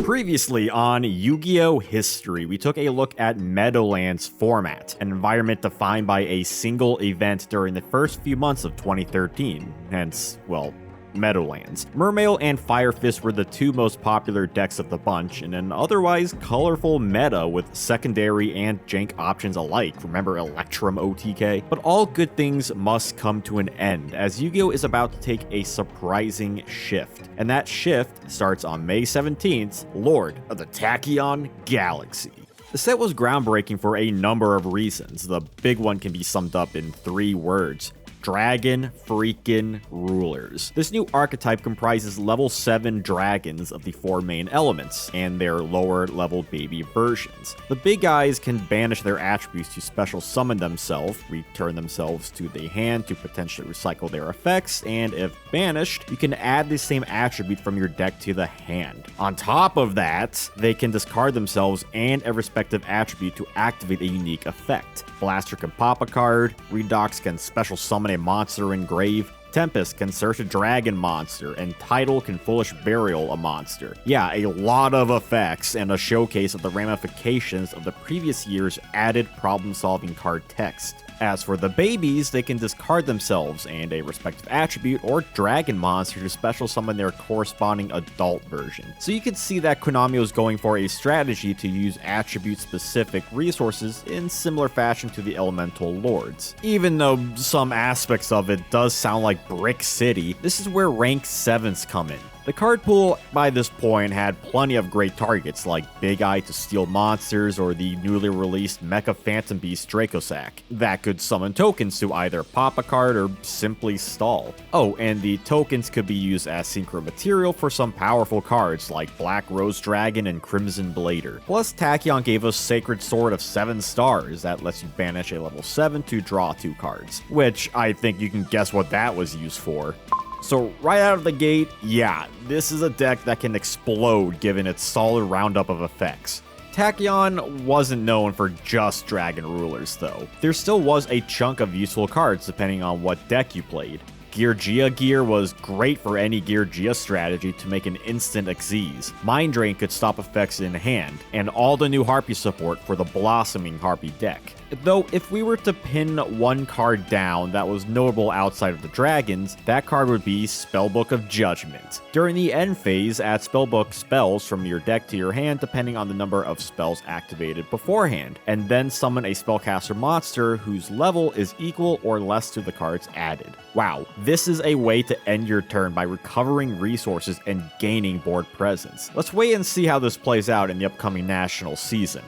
Previously on Yu-Gi-Oh! History, we took a look at Meadowlands format, an environment defined by a single event during the first few months of 2013, hence, well, Meadowlands. Mermail and Fire Fist were the two most popular decks of the bunch, in an otherwise colorful meta with secondary and jank options alike. Remember Electrum OTK? But all good things must come to an end, as Yu-Gi-Oh! Is about to take a surprising shift. And that shift starts on May 17th, Lord of the Tachyon Galaxy. The set was groundbreaking for a number of reasons. The big one can be summed up in 3 words: Dragon freaking Rulers. This new archetype comprises level 7 dragons of the 4 main elements, and their lower level baby versions. The big guys can banish their attributes to special summon themselves, return themselves to the hand to potentially recycle their effects, and if banished, you can add the same attribute from your deck to the hand. On top of that, they can discard themselves and a respective attribute to activate a unique effect. Blaster can pop a card, Redox can special summon a monster in grave, Tempest can search a dragon monster, and Tidal can Foolish Burial a monster. Yeah, a lot of effects and a showcase of the ramifications of the previous year's added problem-solving card text. As for the babies, they can discard themselves and a respective attribute or dragon monster to special summon their corresponding adult version. So you can see that Konami was going for a strategy to use attribute-specific resources in similar fashion to the Elemental Lords. Even though some aspects of it does sound like Brick City, this is where rank 7s come in. The card pool by this point had plenty of great targets like Big Eye to steal monsters or the newly released Mecha Phantom Beast Dracosack that could summon tokens to either pop a card or simply stall. Oh, and the tokens could be used as synchro material for some powerful cards like Black Rose Dragon and Crimson Blader. Plus, Tachyon gave us Sacred Sword of 7 stars that lets you banish a level 7 to draw 2 cards, which I think you can guess what that was used for. So right out of the gate, yeah, this is a deck that can explode given its solid roundup of effects. Tachyon wasn't known for just Dragon Rulers though. There still was a chunk of useful cards depending on what deck you played. Gear gear was great for any Gear strategy to make an instant Xyz. Mind Drain could stop effects in hand, and all the new Harpy support for the Blossoming Harpy deck. Though, if we were to pin one card down that was notable outside of the dragons, that card would be Spellbook of Judgment. During the end phase, add Spellbook spells from your deck to your hand depending on the number of spells activated beforehand, and then summon a spellcaster monster whose level is equal or less to the cards added. Wow, this is a way to end your turn by recovering resources and gaining board presence. Let's wait and see how this plays out in the upcoming National season.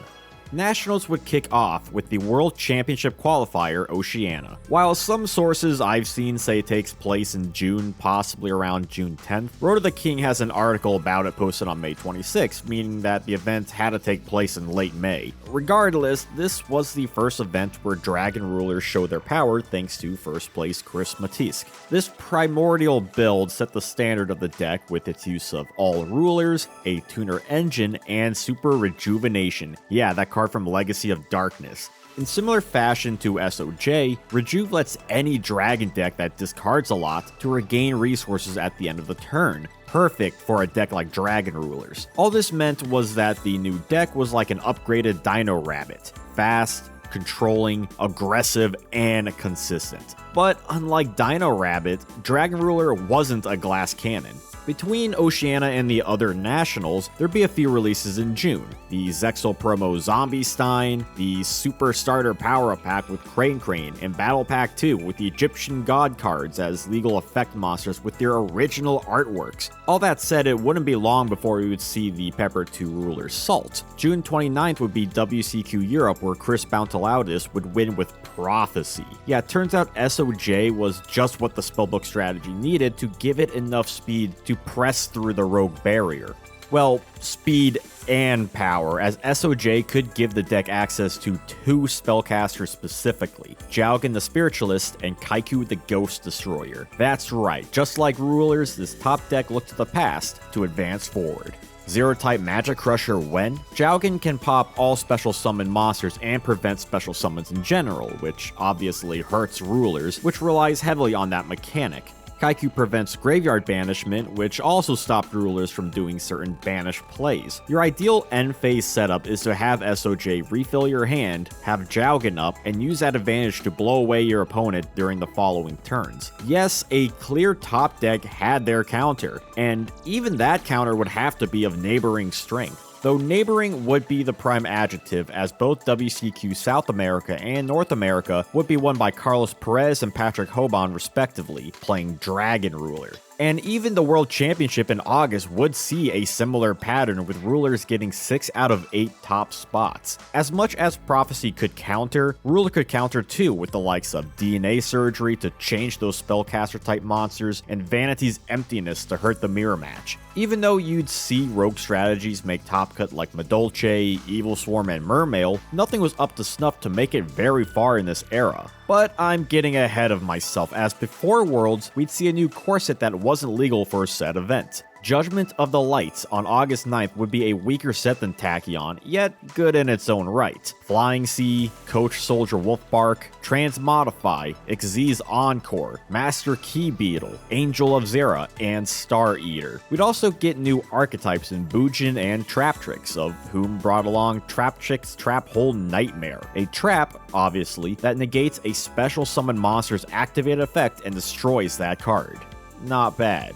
Nationals would kick off with the World Championship qualifier Oceania. While some sources I've seen say it takes place in June, possibly around June 10th, Road of the King has an article about it posted on May 26th, meaning that the event had to take place in late May. Regardless, this was the first event where Dragon Rulers showed their power thanks to first place Chris Matisk. This primordial build set the standard of the deck with its use of all rulers, a tuner engine, and super rejuvenation. Yeah, that card from Legacy of Darkness. In similar fashion to SOJ, Rejuve lets any dragon deck that discards a lot to regain resources at the end of the turn. Perfect for a deck like Dragon Rulers. All this meant was that the new deck was like an upgraded Dino Rabbit. Fast, controlling, aggressive, and consistent. But unlike Dino Rabbit, Dragon Ruler wasn't a glass cannon. Between Oceania and the other nationals, there'd be a few releases in June. The Zexal Promo Zombie Stein, the Super Starter Power-Up Pack with Crane, and Battle Pack 2 with the Egyptian God cards as legal effect monsters with their original artworks. All that said, it wouldn't be long before we would see the Pepper 2 Ruler Salt. June 29th would be WCQ Europe, where Chris Bountilaudis would win with Prophecy. Yeah, it turns out SOJ was just what the spellbook strategy needed to give it enough speed to press through the rogue barrier. Well, speed and power, as SOJ could give the deck access to 2 spellcasters specifically, Jaugen the Spiritualist and Kaiku the Ghost Destroyer. That's right, just like Rulers, this top deck looked to the past to advance forward. Zero-type Magic Crusher when? Jaugen can pop all special summon monsters and prevent special summons in general, which obviously hurts Rulers, which relies heavily on that mechanic. Kaiku prevents graveyard banishment, which also stopped rulers from doing certain banish plays. Your ideal end phase setup is to have SOJ refill your hand, have Jowgen up, and use that advantage to blow away your opponent during the following turns. Yes, a clear top deck had their counter, and even that counter would have to be of neighboring strength. Though neighboring would be the prime adjective, as both WCQ South America and North America would be won by Carlos Perez and Patrick Hoban respectively, playing Dragon Ruler. And even the World Championship in August would see a similar pattern, with rulers getting 6 out of 8 top spots. As much as Prophecy could counter, Ruler could counter too, with the likes of DNA Surgery to change those spellcaster type monsters, and Vanity's Emptiness to hurt the mirror match. Even though you'd see rogue strategies make top cut like Madolche, Evil Swarm, and Mermail, nothing was up to snuff to make it very far in this era. But I'm getting ahead of myself, as before Worlds, we'd see a new core set that wasn't legal for a said event. Judgment of the Lights on August 9th would be a weaker set than Tachyon, yet good in its own right. Flying Sea, Coach Soldier Wolfbark, Transmodify, Xyz Encore, Master Key Beetle, Angel of Zera, and Star Eater. We'd also get new archetypes in Bujin and Traptrix, of whom brought along Traptrix Trap Hole Nightmare, a trap, obviously, that negates a special summon monster's activated effect and destroys that card. Not bad.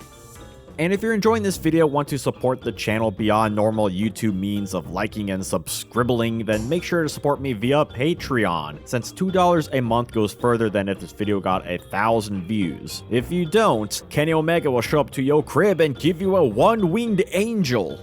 And if you're enjoying this video and want to support the channel beyond normal YouTube means of liking and subscribbling, then make sure to support me via Patreon, since $2 a month goes further than if this video got 1,000 views. If you don't, Kenny Omega will show up to your crib and give you a one-winged angel.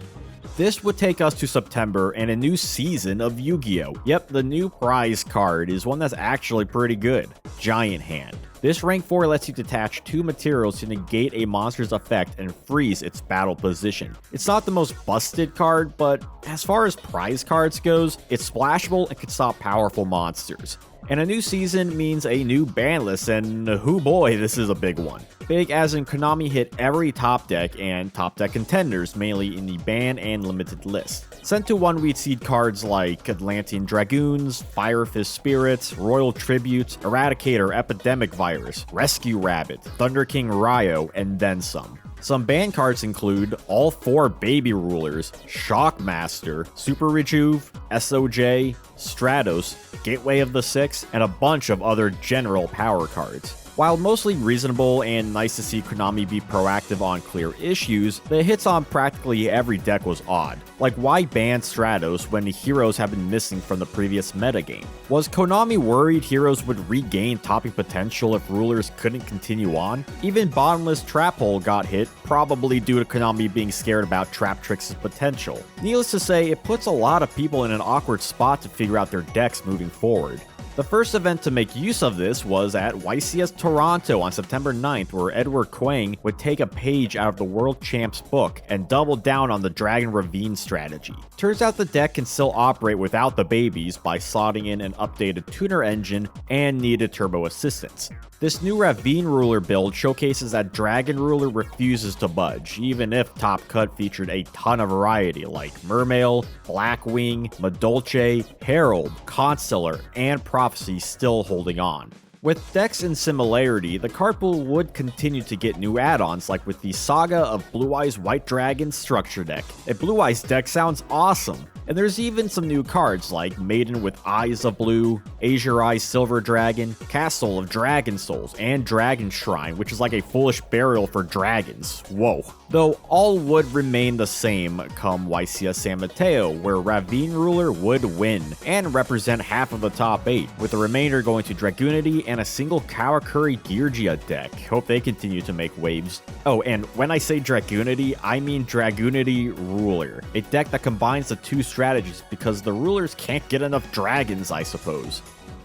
This would take us to September and a new season of Yu-Gi-Oh! Yep, the new prize card is one that's actually pretty good, Giant Hand. This rank 4 lets you detach 2 materials to negate a monster's effect and freeze its battle position. It's not the most busted card, but as far as prize cards goes, it's splashable and can stop powerful monsters. And a new season means a new ban list, and oh boy, this is a big one. Big as in Konami hit every top deck and top deck contenders, mainly in the ban and limited list. Sent to one, we'd see cards like Atlantean Dragoons, Fire Fist Spirits, Royal Tribute, Eradicator Epidemic Virus, Rescue Rabbit, Thunder King Ryo, and then some. Some ban cards include all 4 Baby Rulers, Shockmaster, Super Rejuve, SOJ, Stratos, Gateway of the Six, and a bunch of other general power cards. While mostly reasonable and nice to see Konami be proactive on clear issues, the hits on practically every deck was odd. Like, why ban Stratos when the heroes have been missing from the previous metagame? Was Konami worried heroes would regain topping potential if rulers couldn't continue on? Even Bottomless Trap Hole got hit, probably due to Konami being scared about Traptrix's potential. Needless to say, it puts a lot of people in an awkward spot to figure out their decks moving forward. The first event to make use of this was at YCS Toronto on September 9th, where Edward Quang would take a page out of the World Champ's book and double down on the Dragon Ravine strategy. Turns out the deck can still operate without the babies by slotting in an updated tuner engine and needed turbo assistance. This new Ravine Ruler build showcases that Dragon Ruler refuses to budge, even if Top Cut featured a ton of variety like Mermail, Blackwing, Madolche, Herald, Constellar, and Prophecy still holding on. With decks in similarity, the card pool would continue to get new add-ons, like with the Saga of Blue Eyes White Dragon structure deck. A Blue Eyes deck sounds awesome! And there's even some new cards like Maiden with Eyes of Blue, Azure Eyes Silver Dragon, Castle of Dragon Souls, and Dragon Shrine, which is like a foolish burial for dragons. Whoa. Though all would remain the same come YCS San Mateo, where Ravine Ruler would win and represent half of the top 8, with the remainder going to Dragoonity and a single Kawakuri Geargia deck. Hope they continue to make waves. Oh, and when I say Dragoonity, I mean Dragoonity Ruler, a deck that combines the 2 strategies because the rulers can't get enough dragons, I suppose.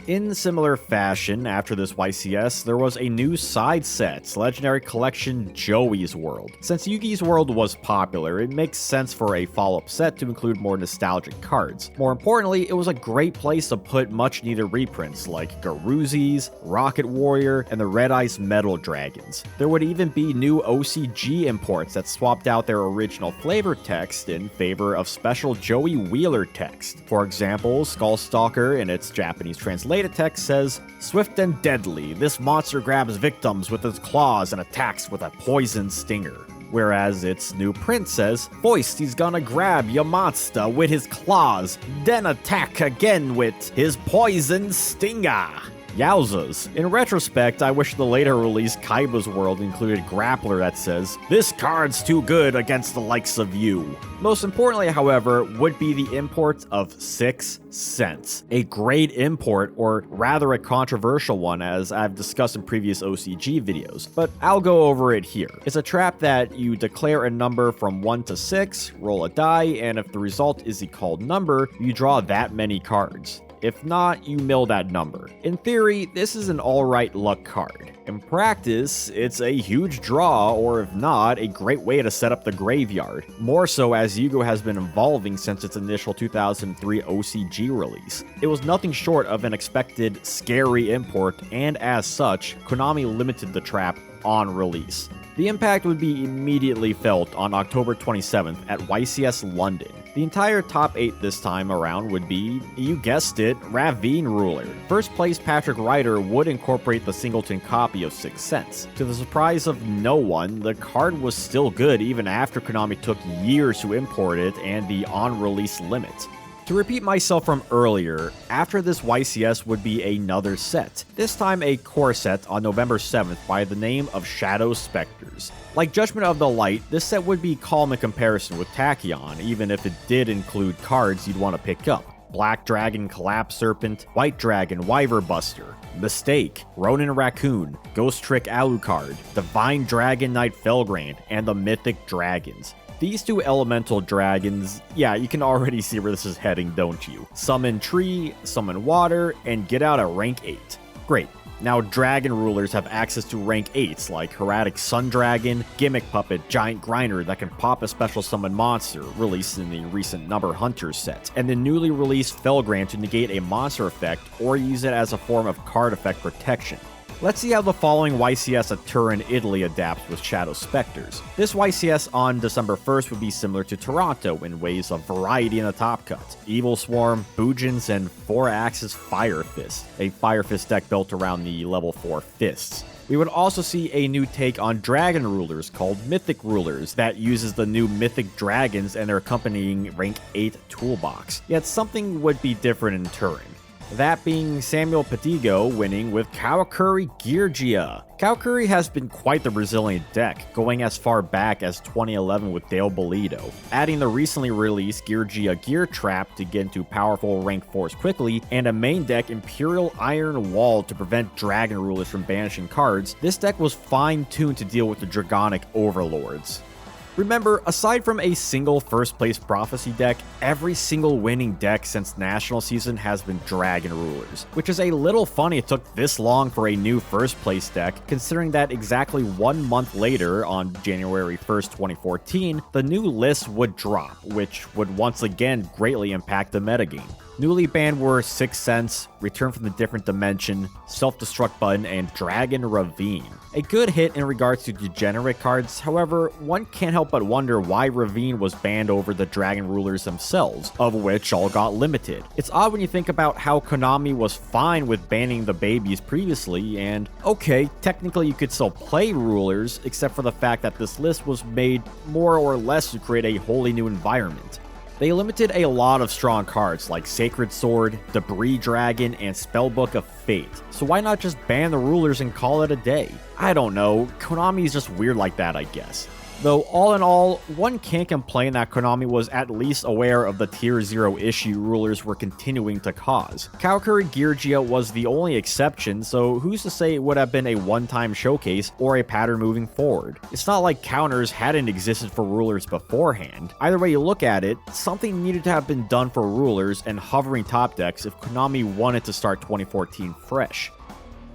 In similar fashion, after this YCS, there was a new side set, Legendary Collection Joey's World. Since Yugi's World was popular, it makes sense for a follow-up set to include more nostalgic cards. More importantly, it was a great place to put much-needed reprints like Garuzi's, Rocket Warrior, and the Red Eyes Metal Dragons. There would even be new OCG imports that swapped out their original flavor text in favor of special Joey Wheeler text. For example, Skullstalker in its Japanese translation related text says, "Swift and deadly, this monster grabs victims with its claws and attacks with a poison stinger." Whereas its new print says, "First he's gonna grab your monster with his claws, then attack again with his poison stinger." Yowzas. In retrospect, I wish the later release Kaiba's World included grappler that says, "This card's too good against the likes of you." Most importantly, however, would be the import of 6 cents. A great import, or rather a controversial one, as I've discussed in previous OCG videos, but I'll go over it here. It's a trap that you declare a number from 1 to 6, roll a die, and if the result is the called number, you draw that many cards. If not, you mill that number. In theory, this is an alright luck card. In practice, it's a huge draw, or if not, a great way to set up the graveyard. More so as Yugioh has been evolving since its initial 2003 OCG release. It was nothing short of an expected, scary import, and as such, Konami limited the trap on release. The impact would be immediately felt on October 27th at YCS London. The entire top 8 this time around would be, you guessed it, Ravine Ruler. First place Patrick Ryder would incorporate the singleton copy of 6 cents. To the surprise of no one, the card was still good even after Konami took years to import it and the on-release limit. To repeat myself from earlier, after this YCS would be another set, this time a core set on November 7th by the name of Shadow Specters. Like Judgment of the Light, this set would be calm in comparison with Tachyon, even if it did include cards you'd want to pick up. Black Dragon Collapse Serpent, White Dragon Wyver Buster, Mistake, Ronin Raccoon, Ghost Trick Alucard, Divine Dragon Knight Felgrand, and the Mythic Dragons. These two elemental dragons, yeah, you can already see where this is heading, don't you? Summon Tree, Summon Water, and get out at rank 8. Great. Now Dragon Rulers have access to rank 8s like Heretic Sun Dragon, Gimmick Puppet, Giant Grinder that can pop a special summon monster, released in the recent Number Hunters set, and the newly released Felgrand to negate a monster effect or use it as a form of card effect protection. Let's see how the following YCS at Turin, Italy adapts with Shadow Specters. This YCS on December 1st would be similar to Toronto in ways of variety in the top cut. Evil Swarm, Boojins, and 4-Axis Fire Fist, a Fire Fist deck built around the level 4 fists. We would also see a new take on Dragon Rulers called Mythic Rulers that uses the new Mythic Dragons and their accompanying rank 8 toolbox. Yet something would be different in Turin. That being Samuel Petigo winning with Karakuri Yugioh. Karakuri has been quite the Brazilian deck, going as far back as 2011 with Dale Bolito, adding the recently released Yugioh Gear Trap to get into powerful rank 4s quickly, and a main deck Imperial Iron Wall to prevent Dragon Rulers from banishing cards. This deck was fine-tuned to deal with the Dragonic Overlords. Remember, aside from a single first place Prophecy deck, every single winning deck since National Season has been Dragon Rulers, which is a little funny it took this long for a new first place deck, considering that exactly 1 month later, on January 1st, 2014, the new list would drop, which would once again greatly impact the metagame. Newly banned were 6 cents, Return from the Different Dimension, Self-Destruct Button, and Dragon Ravine. A good hit in regards to degenerate cards, however, one can't help but wonder why Ravine was banned over the Dragon Rulers themselves, of which all got limited. It's odd when you think about how Konami was fine with banning the babies previously, and okay, technically you could still play Rulers, except for the fact that this list was made more or less to create a wholly new environment. They limited a lot of strong cards like Sacred Sword, Debris Dragon, and Spellbook of Fate, so why not just ban the Rulers and call it a day? I don't know, Konami's just weird like that, I guess. Though all in all, one can't complain that Konami was at least aware of the Tier 0 issue Rulers were continuing to cause. Karakuri Yugioh was the only exception, so who's to say it would have been a one-time showcase or a pattern moving forward? It's not like counters hadn't existed for Rulers beforehand. Either way you look at it, something needed to have been done for Rulers and hovering top decks if Konami wanted to start 2014 fresh.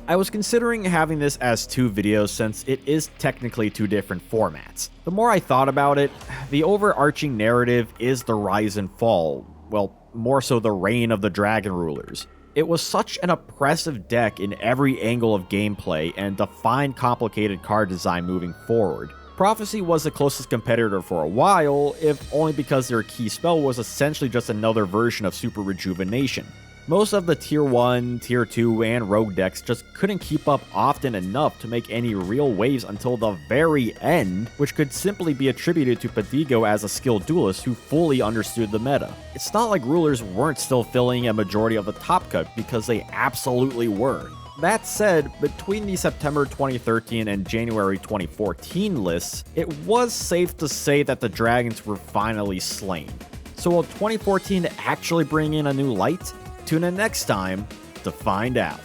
I was considering having this as 2 videos since it is technically 2 different formats. The more I thought about it, the overarching narrative is the rise and fall, well, more so the reign of the Dragon Rulers. It was such an oppressive deck in every angle of gameplay and defined complicated card design moving forward. Prophecy was the closest competitor for a while, if only because their key spell was essentially just another version of Super Rejuvenation. Most of the Tier 1, Tier 2, and Rogue decks just couldn't keep up often enough to make any real waves until the very end, which could simply be attributed to Padigo as a skilled duelist who fully understood the meta. It's not like rulers weren't still filling a majority of the top cut, because they absolutely were. That said, between the September 2013 and January 2014 lists, it was safe to say that the dragons were finally slain. So will 2014 actually bring in a new light? Tune in next time to find out.